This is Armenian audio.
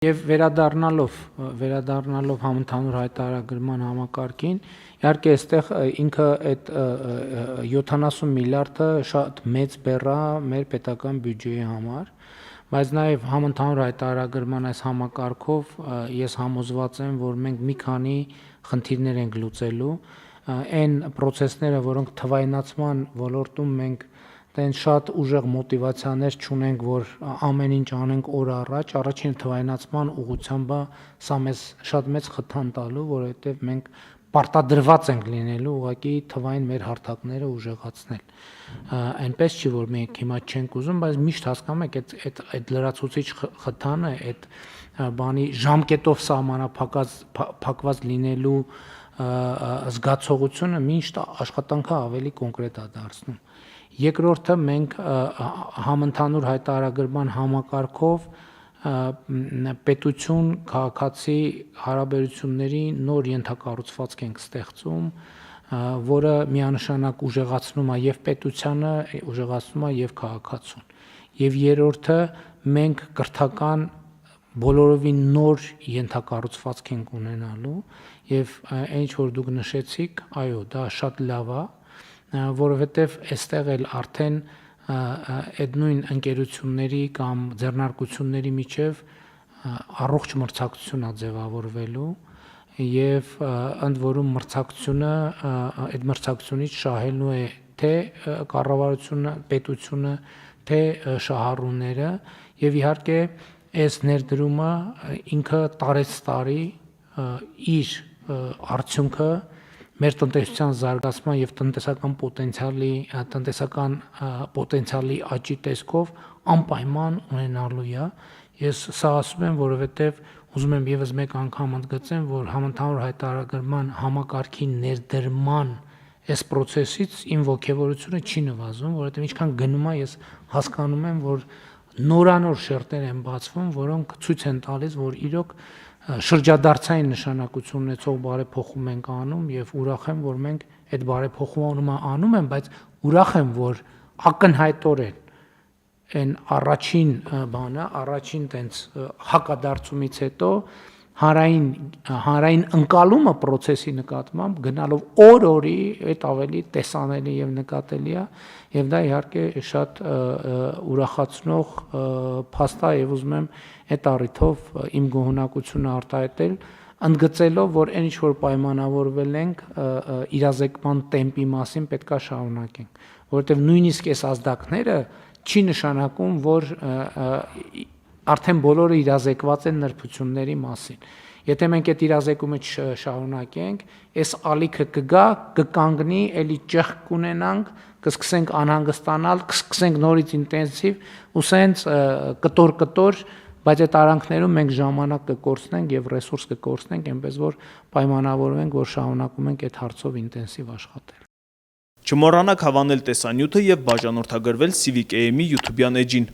Եվ վերադառնալով համընդհանուր հայտարարագրման համակարգին, իհարկե այստեղ ինքը այդ 70 միլիարդը շատ մեծ բեռ է մեր պետական բյուջեի համար, բայց նաև համընդհանուր հայտարարագրման այս համակարգով ես համոզված եմ, որ մենք մի քանի խնդիրներ ենք լուծելու, այն process-ները, որոնք թվայնացման ոլորտում մենք Տեն շատ ուժեղ մոտիվացիաներ չունենք, որ ամեն ինչ անենք օր առաջ, առաջին թվայնացման ուղղությամբ սա մեզ շատ մեծ խթան տալու, որովհետև մենք պարտադրված ենք լինելու ուղղակի թվային մեր հարթակները ուժեղացնել։ Այնպես չի, որ մենք հիմա չենք ուզում, բայց միշտ հասկանում եք այդ լրացուցիչ խթանը, այդ բանի ժամկետով սահմանափակված լինելու զգացողությունը միշտ աշխատանքը ավելի կոնկրետ է դարձնում։ Երկրորդը մենք համընդհանուր հայտարարագրման համակարգով պետություն քաղաքացի հարաբերությունների նոր ենթակառուցվածք ենք ստեղծում, որը միանշանակ ուժեղացնում է եւ պետությանը, ուժեղացնում է եւ քաղաքացուն։ Եվ երրորդը մենք կրթական բոլորովին նոր ենթակառուցվածք ենք ունենալու եւ այն ինչ որ դուք նշեցիք, այո, դա շատ լավ է, որովհետև այստեղ էլ արդեն այդ նույն ընկերությունների կամ ձեռնարկությունների միջև առողջ մրցակցություն է ձևավորվելու եւ ընդ որում մրցակցությունը այդ մրցակցությունից շահելու է թե կառավարությունը, պետությունը, թե շահառուները եւ իհարկե այս ներդրումը ինքը տարեցտարի իր արդյունքը մեր տնտեսության զարգացման եւ տնտեսական պոտենցիալի աճի տեսքով անպայման ունենալու է։ Ես սա ասում եմ, որովհետեւ ուզում եմ եւս մեկ անգամ ընդգծեմ, որ համընդհանուր հայտարարագրման համակարգի ներդրման այս process-ից իմ ողջավորությունը չի նվազում, որովհետեւ ինչքան գնում է, ես հասկանում եմ, որ նորանոր շերտեր են բացվում, որոնք ցույց են տալիս, որ իրոք շրջադարձային նշանակություն ունեցող բարեփոխում ենք անում եւ ուրախ եմ, որ մենք այդ բարեփոխումը անում ենք, բայց ուրախ եմ, որ ակնհայտորեն այն առաջին տենց հակադարձումից հետո հանրային ընկալումը process-ի նկատմամբ գնալով օր-օրի այդ ավելի տեսանելի եւ նկատելի է եւ դա իհարկե շատ ուրախացնող փաստ է եւ ուզում եմ այդ առիթով իմ գոհունակությունը արտահայտել ընդգծելով որ այն ինչ որ պայմանավորվել ենք իրազեկման տեմպի մասին պետքա շարունակենք որովհետեւ նույնիսկ այս ազդակները չի նշանակում որ արդեն բոլորը իրազեկված են նրբությունների մասին եթե մենք այդ իրազեկումը շարունակենք այս ալիքը կգա կկանգնի էլի ճեղք կունենանք կսկսենք անհանգստանալ կսկսենք նորից ինտենսիվ ու սենց կտոր բայց այդ արանքներում մենք ժամանակ կկորցնենք եւ ռեսուրս կկորցնենք այնպես որ պայմանավորվենք որ շարունակում ենք այդ հարցով ինտենսիվ աշխատել Չմոռանաք հավանել տեսանյութը եւ բաժանորդագրվել Civic AM-ի YouTube-յան էջին